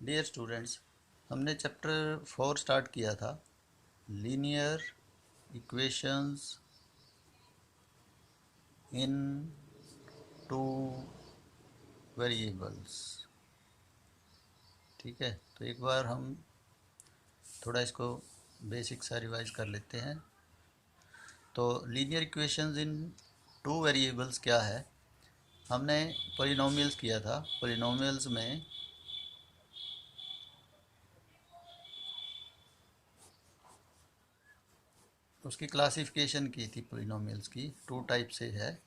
Dear students, हमने chapter 4 start किया था। Linear equations in two variables. ठीक है, तो एक बार हम थोड़ा इसको बेसिक सा रिवाइज कर लेते हैं। तो linear equations in two variables क्या है? हमने पॉलिनोमियल्स किया था। पॉलिनोमियल्स में उसकी क्लासिफिकेशन की थी। पॉलिनोमियल्स की टू टाइप से है,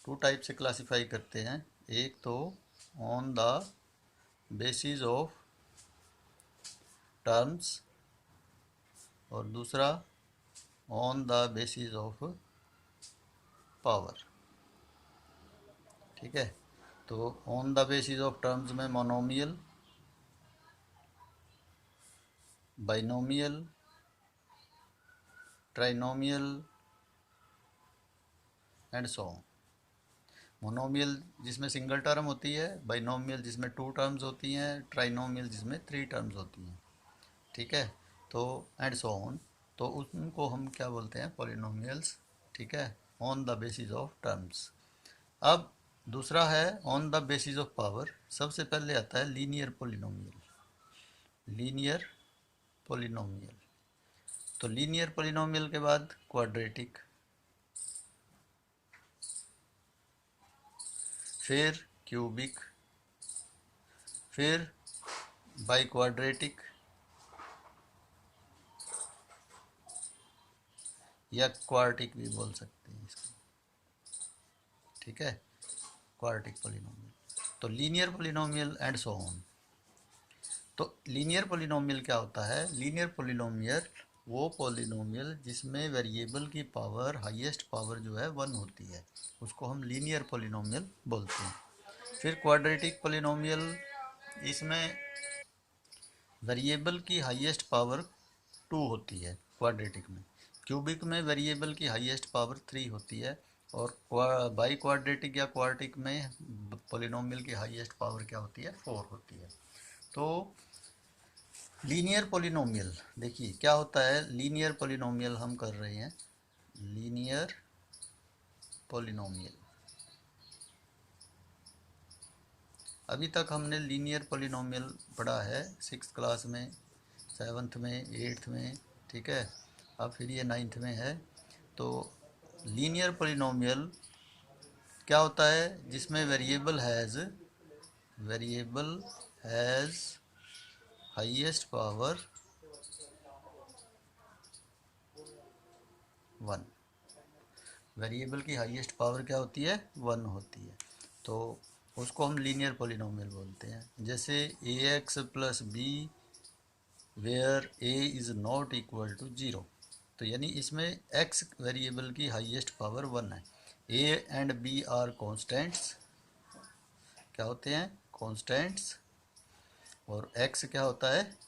टू टाइप से क्लासिफाई करते हैं। एक तो on the basis of terms और दूसरा on the basis of power. ठीक है, तो on the basis of terms में monomial, binomial, trinomial and so on. Monomial जिसमें सिंगल टर्म होती है, बाइनोमियल जिसमें टू टर्म्स होती हैं, ट्राइनोमियल जिसमें थ्री टर्म्स होती हैं। ठीक है, तो एंड सो ऑन, तो उनको हम क्या बोलते हैं? पॉलिनोमियल्स। ठीक है, on the basis of terms. अब दूसरा है on the basis of power. सबसे पहले आता है लीनियर पॉलिनोमियल। लीनियर पॉलिनोमियल, तो लीनियर पॉलिनोमियल के बाद क्वाड्रेटिक, फिर क्यूबिक, फिर बाई क्वाड्रेटिक या क्वार्टिक भी बोल सकते हैं इसको। ठीक है, क्वार्टिक पॉलिनोमियल, तो linear polynomial and so on. तो लीनियर पॉलिनोमियल क्या होता है? लीनियर पॉलिनोमियल वो पॉलिनोमियल जिसमें वेरिएबल की पावर, हाईएस्ट पावर जो है 1 होती है, उसको हम लीनियर पॉलिनोमियल बोलते हैं। फिर क्वाड्रेटिक पॉलिनोमियल, इसमें वेरिएबल की हाईएस्ट पावर 2 होती है क्वाड्रेटिक में। क्यूबिक में वेरिएबल की हाईएस्ट पावर 3 होती है। और बाई क्वाड्रेटिक या क्वार्टिक में पॉलिनोमियल की हाईएस्ट पावर क्या होती है? 4 होती है। तो लीनियर पॉलिनोमियल देखिए क्या होता है। लीनियर पॉलिनोमियल हम कर रहे हैं। लीनियर पॉलिनोमियल, अभी तक हमने लीनियर पॉलिनोमियल पढ़ा है 6th क्लास में, 7th में, 8th में। ठीक है, अब फिर ये 9th में है। तो लीनियर पॉलिनोमियल क्या होता है? जिसमें variable has highest power 1। Variable की हाईएस्ट पावर क्या होती है? 1 होती है। तो उसको हम लीनियर पॉलिनोमियल बोलते हैं। जैसे a x plus b where a is not equal to 0, तो यानी इसमें एक्स वेरिएबल की हाईएस्ट पावर 1 है। A and b are constants, क्या होते हैं? कॉन्स्टेंट्स। और एक्स क्या होता है?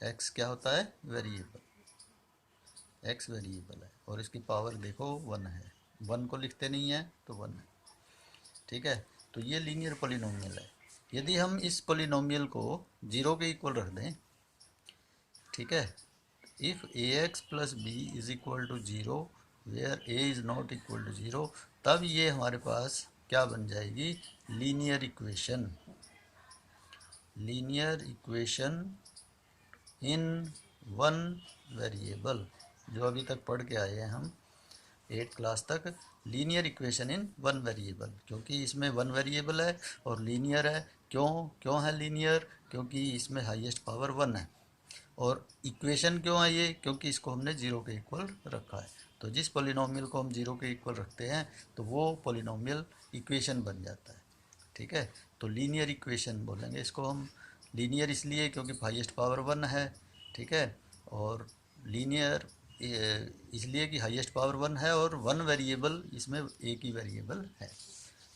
एक्स क्या होता है? वेरिएबल। एक्स वेरिएबल है और इसकी पावर देखो 1 है। 1 को लिखते नहीं है तो 1 है। ठीक है, तो ये लीनियर पॉलिनोमियल है। यदि हम इस पॉलिनोमियल को 0 के इक्वल रख दें, ठीक है, if a x plus b is equal to 0 where a is not equal to 0, तब ये हमारे पास क्या बन जाएगी? Linear equation. Linear equation in one variable, जो अभी तक पढ़ के आए हैं हम 8th क्लास तक। Linear equation in one variable, क्योंकि इसमें वन वेरिएबल है और लीनियर है। क्यों क्यों है लीनियर? क्योंकि इसमें हाईएस्ट पावर 1 है। और इक्वेशन क्यों है ये? क्योंकि इसको हमने 0 के इक्वल रखा है। तो जिस पॉलिनोमियल को हम 0 के इक्वल रखते हैं तो वो पॉलिनोमियल इक्वेशन बन जाता है। ठीक है, तो लीनियर इक्वेशन बोलेंगे इसको हम। लीनियर इसलिए क्योंकि हाईएस्ट पावर 1 है। ठीक है, और लीनियर इसलिए कि हाईएस्ट पावर 1 है और 1 वेरिएबल, इसमें एक ही वेरिएबल है।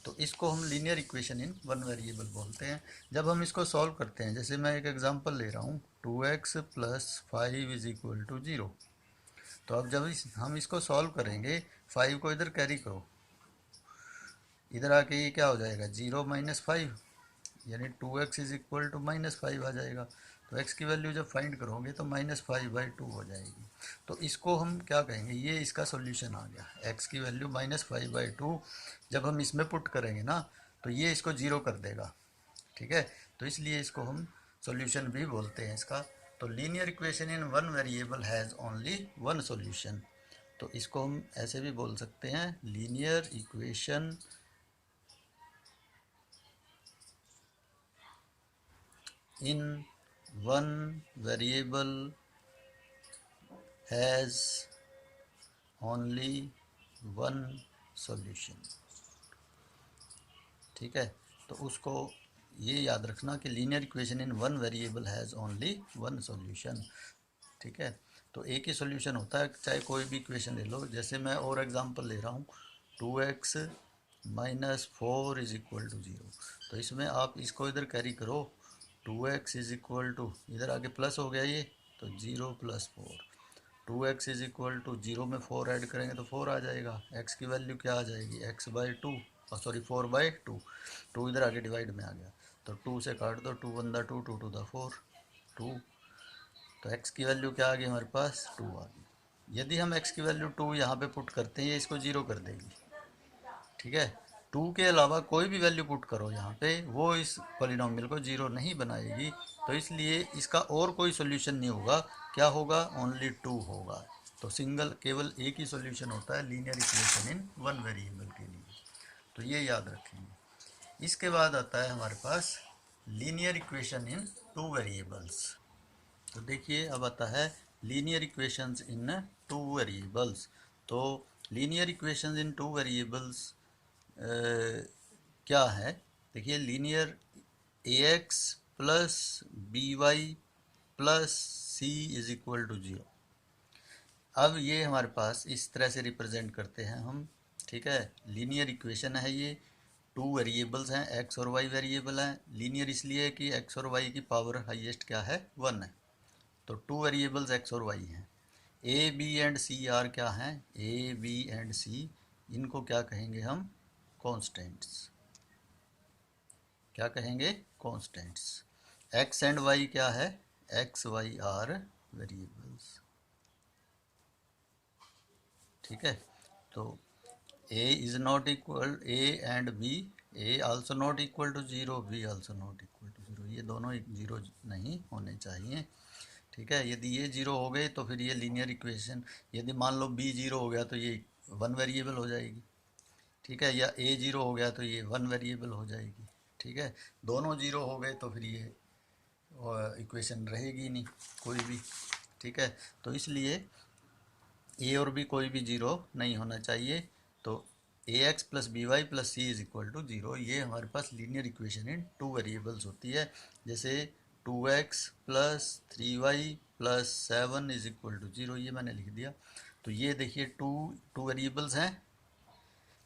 तो इसको हम linear equation in one variable बोलते हैं। जब हम इसको सॉल्व करते हैं, जैसे मैं एक एग्जांपल ले रहा हूँ, 2x plus 5 is equal to 0। तो अब जब हम इसको सॉल्व करेंगे, 5 को इधर कैरी करो, इधर आके ये क्या हो जाएगा? 0 माइनस 5, यानी 2x इज इक्वल टू -5 आ जाएगा। तो x की वैल्यू जब फाइंड करोगे तो -5/2 हो जाएगी। तो इसको हम क्या कहेंगे, ये इसका सॉल्यूशन आ गया। x की वैल्यू -5/2 जब हम इसमें पुट करेंगे ना तो ये इसको ज़ीरो कर देगा, ठीक है। तो इसलिए इसको हम सॉल्यूशन भी बोलते हैं इसका। तो linear equation in one variable has only one solution. तो इसको हम ऐसे भी बोल सकते हैं, linear equation in one variable has only one solution, ठीक है। तो उसको ये याद रखना कि linear equation in one variable has only one solution, ठीक है। तो एक ही सॉल्यूशन होता है, चाहे कोई भी इक्वेशन ले लो। जैसे मैं और एग्जांपल ले रहा हूँ, 2x - 4 इज इक्वल टू 0। तो इसमें आप इसको इधर कैरी करो, 2x इज इक्वल टू, इधर आगे प्लस हो गया ये, तो 0 + 4। 2x इज इक्वल टू 0 में 4 ऐड करेंगे तो 4 आ जाएगा। x की वैल्यू क्या आ जाएगी, x/2, सॉरी 4/2। 2 इधर आगे डिवाइड में आ गया, तो 2 से काट दो, 2 × 2, 2 × 4, 2। तो x की वैल्यू क्या आ गई हमारे पास, 2 आ गई। यदि हम x की वैल्यू 2 यहाँ पे पुट करते हैं, ये इसको 0 कर देगी, ठीक है। 2 के अलावा कोई भी वैल्यू पुट करो यहाँ पे, वो इस पॉलिनोमियल को 0 नहीं बनाएगी। तो इसलिए इसका और कोई सोल्यूशन नहीं होगा। क्या होगा, ओनली 2 होगा। तो सिंगल, केवल एक ही सोल्यूशन होता है linear equation in one variable के लिए। तो ये याद रखेंगे। इसके बाद आता है हमारे पास linear equation in two variables. तो देखिए अब आता है linear equations in two variables. तो linear equations in two variables क्या है, देखिए linear ax + by + c is equal to 0। अब ये हमारे पास इस तरह से रिप्रेजेंट करते हैं हम, ठीक है। लीनियर इक्वेशन है ये, टू वेरिएबल्स हैं, x और y वेरिएबल हैं। लीनियर इसलिए कि x और y की पावर हाईएस्ट क्या है, 1 है। तो टू वेरिएबल्स x और y हैं। a b and c are क्या हैं, a b एंड c, इनको क्या कहेंगे हम, कॉन्स्टेंट्स। क्या कहेंगे, कॉन्स्टेंट्स। x एंड y क्या है, x y आर वेरिएबल्स, ठीक है। तो a is not equal, a and b, a also not equal to 0, b also not equal to 0। ये दोनों 0 नहीं होने चाहिए, ठीक है। यदि ये 0 हो गए तो फिर ये लीनियर इक्वेशन, यदि मान लो b 0 हो गया तो ये वन वेरिएबल हो जाएगी, ठीक है। या a 0 हो गया तो ये वन वेरिएबल हो जाएगी, ठीक है। दोनों 0 हो गए तो फिर ये इक्वेशन रहेगी नहीं कोई भी, ठीक है। तो इसलिए a और b कोई भी 0 नहीं होना चाहिए। तो ax + by + c is equal to 0, ये हमारे पास linear equation in two variables होती है। जैसे 2x + 3y + 7 is equal to 0, ये मैंने लिख दिया। तो ये देखिए टू वेरिएबल्स हैं।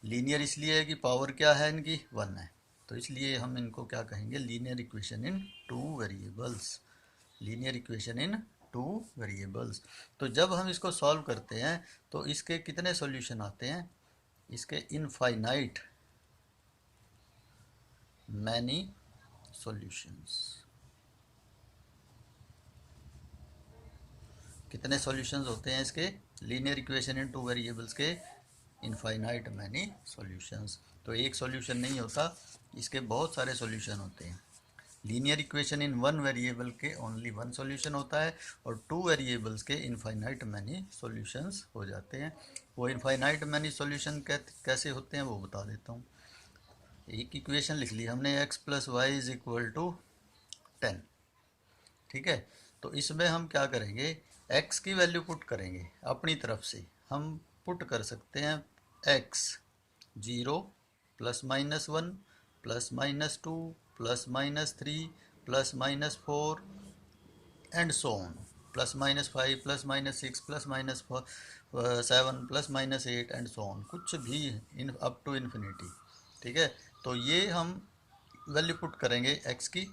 लीनियर इसलिए है कि पावर क्या है इनकी, 1 है। तो इसलिए हम इनको क्या कहेंगे, linear equation in two variables. Linear equation in two variables. तो जब हम इसको सॉल्व करते हैं तो इसके कितने सॉल्यूशन आते हैं, इसके इनफाइनाइट मैनी सॉल्यूशंस। कितने सॉल्यूशंस होते हैं इसके, linear equation in two variables के इनफाइनाइट मैनी सॉल्यूशंस। तो एक सॉल्यूशन नहीं होता, इसके बहुत सारे सॉल्यूशन होते हैं। Linear equation in one variable के ओनली वन सॉल्यूशन होता है, और टू वेरिएबल्स के इनफाइनाइट मैनी सॉल्यूशंस हो जाते हैं। वो इनफाइनाइट मैनी सॉल्यूशन कैसे होते हैं वो बता देता हूँ। एक इक्वेशन लिख ली हमने, x + y is equal to 10, ठीक है। तो इसमें हम क्या करेंगे, x की वैल्यू पुट करेंगे अपनी तरफ से। हम पुट कर सकते हैं x 0 +- 1 +- 2 +- 3 +- 4 and so on, +- 5 +- 6 +- 7 +- 8 and so on, कुछ भी अप टू इन्फिनिटी, ठीक है। तो ये हम वैल्यू पुट करेंगे x की,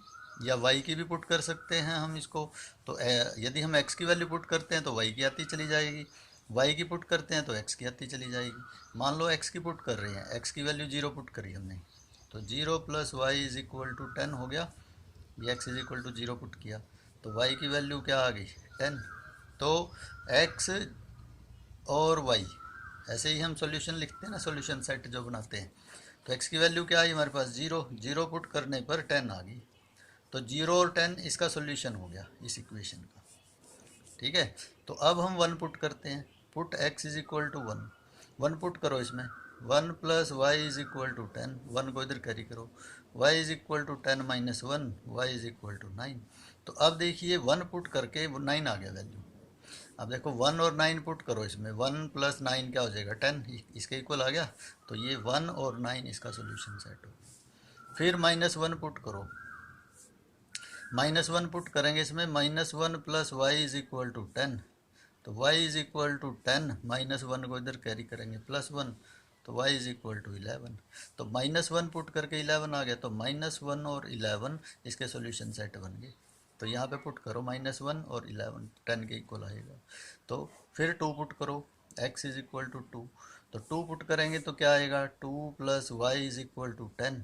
या y की भी पुट कर सकते हैं हम इसको। तो यदि हम x की वैल्यू पुट करते हैं तो y की आती चली जाएगी, y की पुट करते हैं तो x की आती चली जाएगी। मान लो x की पुट कर रहे हैं, x की वैल्यू 0 पुट करी हमने, तो 0 plus y is equal to 10 हो गया। X is equal to 0 put किया तो वाई की वैल्यू क्या आ गई 10। तो एक्स और वाई, ऐसे ही हम सॉल्यूशन लिखते हैं ना, सॉल्यूशन सेट जो बनाते हैं। तो एक्स की वैल्यू क्या आई हमारे पास 0, 0 पुट करने पर 10 आ गई। तो 0 और 10 इसका सॉल्यूशन हो गया इस इक्वेशन का। ठीक है, तो अब हम 1 पुट करते हैं। Put x is equal to 1, 1 put करो इसमें। 1 plus y is equal to 10, 1 को इधर कैरी करो। y is equal to 10 minus 1, y is equal to 9। तो अब देखिए 1 पुट करके 9 आ गया वैल्यू। अब देखो 1 और 9 पुट करो इसमें, 1 प्लस 9 क्या हो जाएगा 10, इसके इक्वल आ गया। तो ये 1 और 9 इसका सोल्यूशन सेट हो गया। फिर माइनस 1 पुट करो, माइनस 1 पुट करेंगे इसमें, minus 1 plus y is equal to 10। तो y is equal to 10, minus 1 को इधर कैरी करेंगे प्लस 1, तो y इज इक्वल टू 11। तो माइनस 1 पुट करके 11 आ गया। तो माइनस 1 और 11 इसके सॉल्यूशन सेट बन गए। तो यहाँ पे पुट करो माइनस 1 और 11 10 के इक्वल आएगा। तो फिर 2 पुट करो, x इज इक्वल टू 2। तो 2 पुट करेंगे तो क्या आएगा 2 plus y is equal to 10,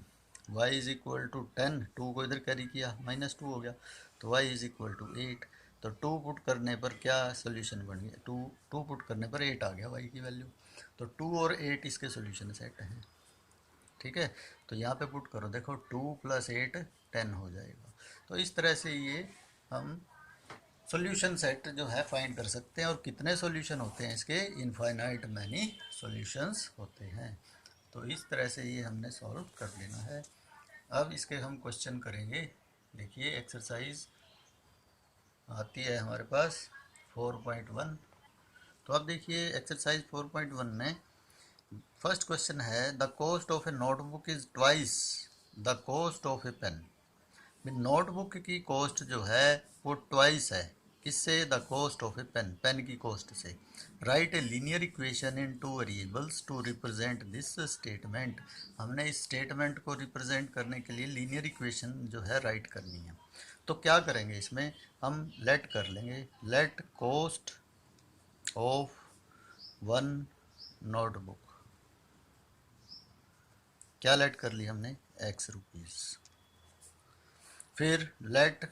y is equal to 10, 2 को इधर कैरी किया माइनस 2 हो गया। तो y इज इक्वल टू 8। तो 2 पुट करने पर क्या सोल्यूशन बन गया, 2 पुट करने पर 8 आ गया y की वैल्यू। तो 2 और 8 इसके सोल्यूशन सेट हैं। ठीक है, तो यहाँ पे पुट करो, देखो 2 प्लस 8 10 हो जाएगा। तो इस तरह से ये हम सॉल्यूशन सेट जो है फाइंड कर सकते हैं। और कितने सॉल्यूशन होते हैं इसके, इनफाइनाइट मैनी सॉल्यूशंस होते हैं। तो इस तरह से ये हमने सॉल्व कर लेना है। अब इसके हम क्वेश्चन करेंगे। देखिए एक्सरसाइज आती है हमारे पास 4.1। तो अब देखिए एक्सरसाइज 4.1 में फर्स्ट क्वेश्चन है the cost of a notebook is twice the cost of a pen. Notebook की कॉस्ट जो है वो ट्वाइस है, किससे, the cost of a pen, pen की कॉस्ट से। Write a linear equation in 2 variables to represent this statement. हमने इस स्टेटमेंट को रिप्रेजेंट करने के लिए लीनियर इक्वेशन जो है राइट करनी है। तो क्या करेंगे इसमें, हम लेट कर लेंगे, लेट कॉस्ट ऑफ 1 नोटबुक, क्या लेट कर लिया हमने, x रुपीज़। फिर लेट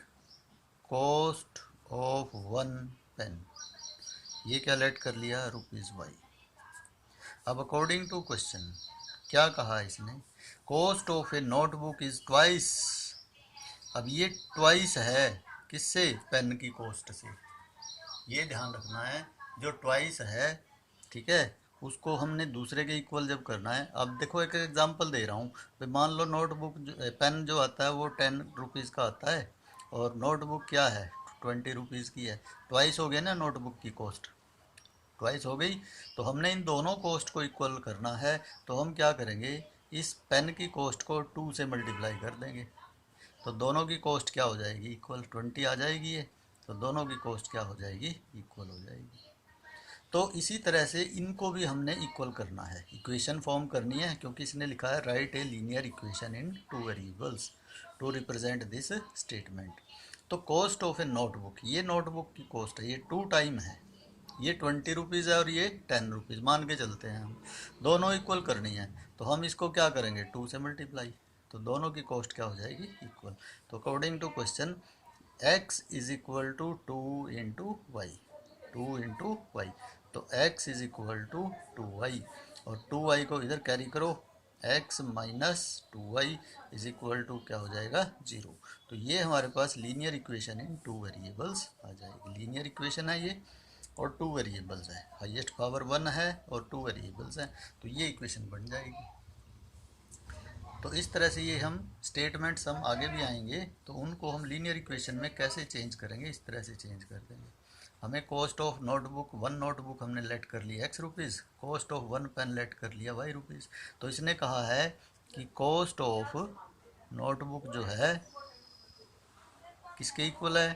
कॉस्ट ऑफ 1 पेन, ये क्या लेट कर लिया, ₹y। अब अकॉर्डिंग टू क्वेश्चन क्या कहा इसने, cost of a notebook is twice. अब ये ट्वाइस है किससे, पेन की कॉस्ट से। ये ध्यान रखना है, जो ट्वाइस है, ठीक है, उसको हमने दूसरे के इक्वल जब करना है। अब देखो एक एग्जांपल दे रहा हूँ, मान लो नोटबुक पेन जो आता है वो 10 रुपीज़ का आता है और नोटबुक क्या है 20 रुपीज़ की है। ट्वाइस हो गया ना, नोटबुक की कॉस्ट ट्वाइस हो गई। तो हमने इन दोनों कॉस्ट को इक्वल करना है। तो हम क्या करेंगे, इस पेन की कॉस्ट को 2 से मल्टीप्लाई कर देंगे। तो दोनों की कॉस्ट क्या हो जाएगी, इक्वल 20 आ जाएगी ये। तो दोनों की कॉस्ट क्या हो जाएगी, इक्वल हो जाएगी। तो इसी तरह से इनको भी हमने इक्वल करना है, इक्वेशन फॉर्म करनी है, क्योंकि इसने लिखा है write a linear equation in 2 variables to represent this statement. तो कॉस्ट ऑफ ए नोटबुक, ये नोटबुक की कॉस्ट है, ये 2 टाइम है, ये 20 रुपीज़ है और ये 10 रुपीज़ मान के चलते हैं हम, दोनों इक्वल करनी है। तो हम इसको क्या करेंगे 2 से मल्टीप्लाई, तो दोनों की कॉस्ट क्या हो जाएगी, इक्वल। तो according to question x is equal to 2 into y, 2 into y. तो x is equal to 2y और 2y को इधर कैरी करो, x minus 2y is equal to क्या हो जाएगा 0। तो ये हमारे पास लीनियर इक्वेशन इन 2 वेरिएबल्स आ जाएगी। लीनियर इक्वेशन है ये और 2 वेरिएबल्स है, हाईएस्ट पावर 1 है और 2 वेरिएबल्स हैं, तो ये इक्वेशन बन जाएगी। तो इस तरह से ये हम स्टेटमेंट्स हम आगे भी आएंगे तो उनको हम लीनियर इक्वेशन में कैसे चेंज करेंगे, इस तरह से चेंज कर देंगे। हमें कॉस्ट ऑफ नोटबुक 1 नोटबुक हमने लेट कर लिया x rupees, cost of 1 pen let कर लिया y रुपीज़। तो इसने कहा है कि कॉस्ट ऑफ नोटबुक जो है किसके इक्वल है,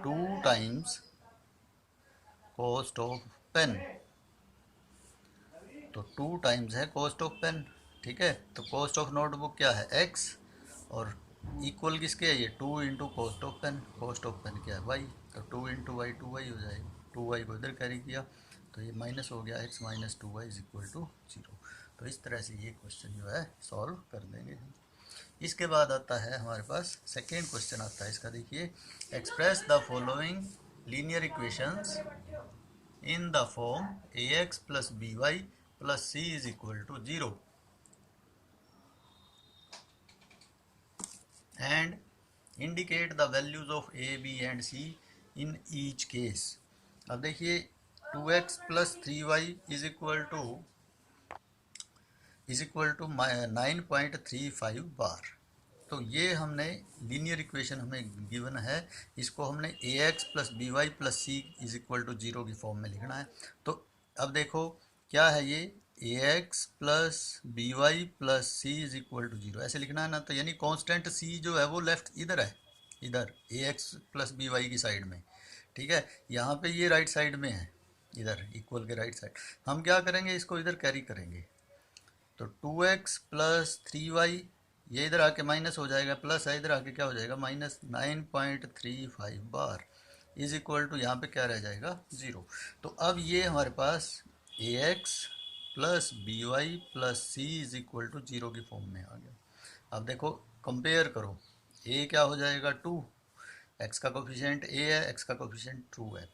2 टाइम्स कॉस्ट ऑफ पेन। तो 2 टाइम्स है कॉस्ट ऑफ पेन, ठीक है। तो कॉस्ट ऑफ नोटबुक क्या है x और इक्वल किसके है ये 2 into cost of pen, cost of pen क्या है y। तो 2 इंटू वाई 2y हो जाएगा, 2y को इधर कैरी किया तो ये माइनस हो गया, x minus 2y is equal to 0। तो इस तरह से ये क्वेश्चन जो है सॉल्व कर देंगे हम। इसके बाद आता है हमारे पास सेकेंड क्वेश्चन आता है इसका, देखिए, express the following linear equations in the form ax plus by plus c is equal to 0 and indicate the values of a b and c in each case. अब देखिए 2x plus 3y is equal to 9.35 बार। तो ये हमने linear equation हमें given है, इसको हमने ax plus b y plus c is equal to 0 की फॉर्म में लिखना है। तो अब देखो क्या है ये, ax plus b y plus c is equal to 0 ऐसे लिखना है ना। तो यानी कांस्टेंट c जो है वो लेफ्ट इधर है, इधर ax प्लस बी वाई की साइड में, ठीक है। यहाँ पे ये राइट साइड में है, इधर इक्वल के राइट साइड। हम क्या करेंगे, इसको इधर कैरी करेंगे। तो 2x प्लस 3y ये इधर आके माइनस हो जाएगा, प्लस है इधर आके क्या हो जाएगा, माइनस 9.35 बार इज इक्वल टू यहाँ पे क्या रह जाएगा, 0। तो अब ये हमारे पास ax plus b y plus c is equal to 0 की फॉर्म में आ गया। अब देखो कंपेयर करो, a क्या हो जाएगा 2, x का कोफिशिएंट a है, x का कोफिशिएंट 2 है,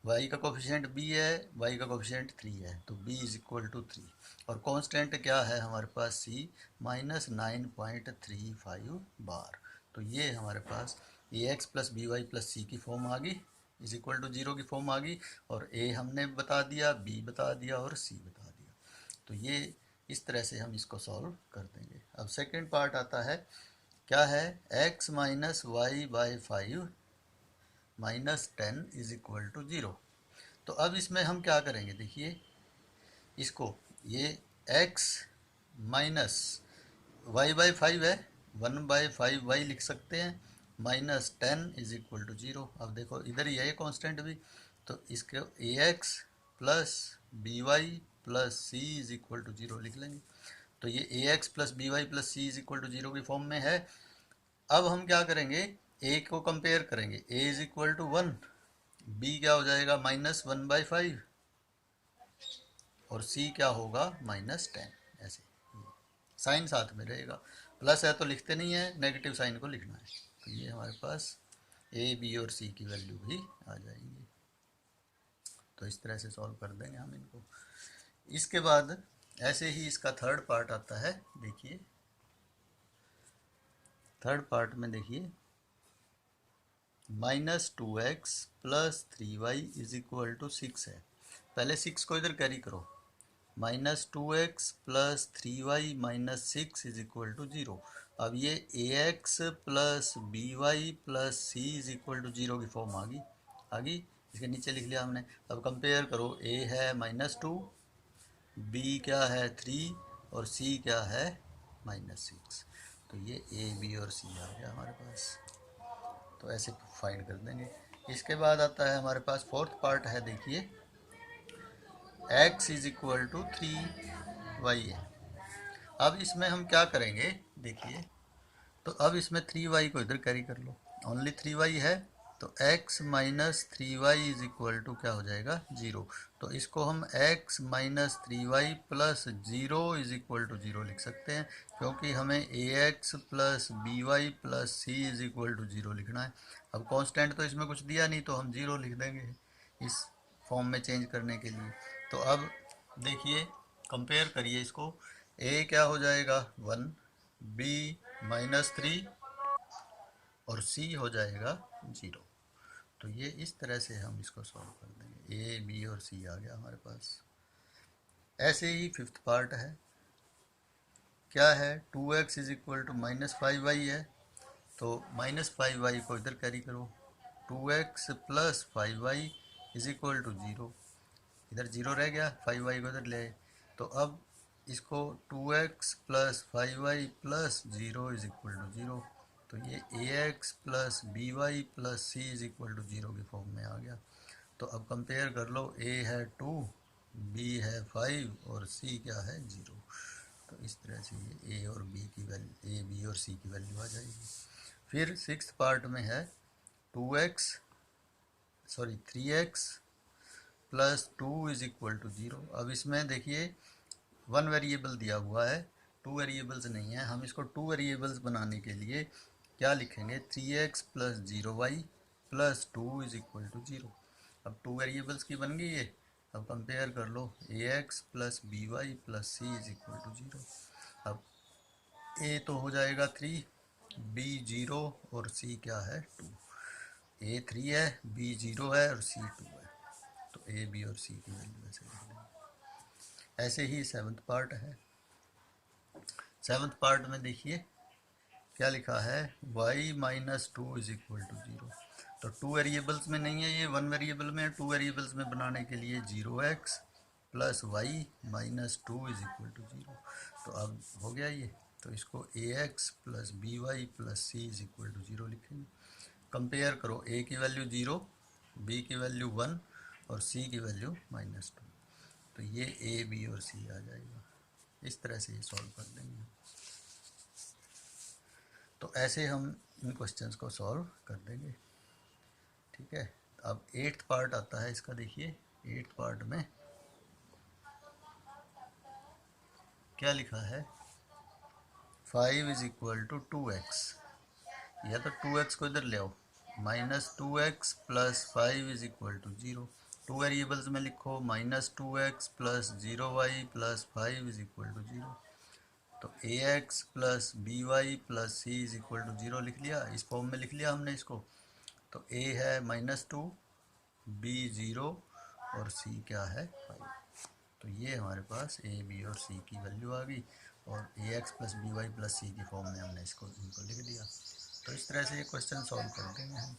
y का कोफिशिएंट b है, y का कोफिशिएंट 3 है, तो b इज इक्वल टू 3। और कांस्टेंट क्या है हमारे पास, c माइनस 9.35 बार। तो ये हमारे पास ax plus b y plus c की फॉर्म आ गई, इज इक्वल टू 0 की फॉर्म आ गई। और a हमने बता दिया, b बता दिया और c बता दिया। तो ये इस तरह से हम इसको सॉल्व कर देंगे। अब सेकेंड पार्ट आता है, क्या है, x minus y by 5 minus 10 is equal to 0। तो अब इसमें हम क्या करेंगे, देखिए इसको, ये x माइनस वाई बाई 5 है, 1/5 y लिख सकते हैं, माइनस 10 इज इक्वल टू 0। अब देखो इधर ही है कॉन्स्टेंट भी, तो इसके ax plus b y plus c is equal to 0 लिख लेंगे। तो ये ax plus b y plus c is equal to 0 की फॉर्म में है। अब हम क्या करेंगे, a को कंपेयर करेंगे, a is equal to 1, b क्या हो जाएगा माइनस 1/5 और c क्या होगा माइनस 10। ऐसे साइन साथ में रहेगा, प्लस है तो लिखते नहीं है, नेगेटिव साइन को लिखना है। तो ये हमारे पास a b और c की वैल्यू भी आ जाएंगी। तो इस तरह से सॉल्व कर देंगे हम इनको। इसके बाद ऐसे ही इसका थर्ड पार्ट आता है, देखिए थर्ड पार्ट में देखिए -2x plus 3y is equal to 6 है। पहले 6 को इधर कैरी करो, -2x plus 3y minus 6 is equal to 0। अब ये ax plus by plus c is equal to 0 की फॉर्म आ गई। इसके नीचे लिख लिया हमने। अब कंपेयर करो, a है -2, b क्या है 3 और c क्या है -6। तो ये a b और c आ गया हमारे पास। तो ऐसे फाइंड कर देंगे। इसके बाद आता है हमारे पास फोर्थ पार्ट है, देखिए x is equal to 3y है। अब इसमें हम क्या करेंगे, देखिए, तो अब इसमें 3y को इधर कैरी कर लो, ओनली 3y है, तो x minus 3y is equal to क्या हो जाएगा 0। तो इसको हम x minus 3y plus 0 is equal to 0 लिख सकते हैं, क्योंकि हमें ax plus b y plus c is equal to 0 लिखना है। अब कांस्टेंट तो इसमें कुछ दिया नहीं, तो हम 0 लिख देंगे इस फॉर्म में चेंज करने के लिए। तो अब देखिए कंपेयर करिए इसको, a क्या हो जाएगा 1, b -3 और c हो जाएगा 0। तो ये इस तरह से हम इसको सॉल्व कर देंगे, a b और c आ गया हमारे पास। ऐसे ही फिफ्थ पार्ट है, क्या है, 2x is equal to -5y है, तो -5y को इधर कैरी करो, 2x plus 5y is equal to 0। इधर 0 रह गया, 5y को इधर ले। तो अब इसको 2x plus 5y plus 0 is equal to 0। तो ये ax plus by plus c is equal to 0 की फॉर्म में आ गया। तो अब कंपेयर कर लो, a है 2, b है 5 और c क्या है 0। तो इस तरह से ये a और b की वैल्यू, a b और c की वैल्यू आ जाएगी। फिर सिक्स्थ पार्ट में है 3x plus 2 is equal to 0। अब इसमें देखिए वन वेरिएबल दिया हुआ है, टू वेरिएबल्स नहीं है। हम इसको टू वेरिएबल्स बनाने के लिए क्या लिखेंगे, 3x plus 0y plus 2 is equal to 0। अब टू वेरिएबल्स की बन गई ये। अब कंपेयर कर लो, ax plus by plus c is equal to 0। अब a तो हो जाएगा 3, b 0 और c क्या है 2। a 3 है, b 0 है और c 2 है, तो a b और c की वैल्यू ऐसे लिख देंगे। ऐसे ही सेवन्थ पार्ट है। सेवन्थ पार्ट में देखिए क्या लिखा है, y minus 2 is equal to 0। तो टू वेरिएबल्स में नहीं है ये, वन वेरिएबल में है। टू वेरिएबल्स में बनाने के लिए 0x plus y minus 2 is equal to 0। तो अब हो गया ये। तो इसको ax plus by plus c is equal to 0 लिखेंगे। कंपेयर करो, a की वैल्यू 0, b की वैल्यू 1 और c की वैल्यू माइनस 2। तो ये a b और c आ जाएगा। इस तरह से ये सॉल्व कर देंगे। तो ऐसे हम इन क्वेश्चंस को सॉल्व कर देंगे। ठीक है, अब एट्थ पार्ट आता है इसका। देखिए एट्थ पार्ट में क्या लिखा है, 5 इज इक्वल टू 2x, या तो 2x को इधर ले आओ, minus 2x plus 5 is equal to 0। Two variables में लिखो, minus 2x plus 0y plus 5 is equal to 0। तो ax plus by plus c is equal to 0 लिख लिया। इस फॉर्म में लिख लिया हमने इसको। तो a है -2, b 0 और c क्या है 5। तो ये हमारे पास a b और c की वैल्यू आ गई, और ax plus by plus c की फॉर्म में हमने इसको इनको लिख दिया। तो इस तरह से ये क्वेश्चन सॉल्व कर देंगे हम।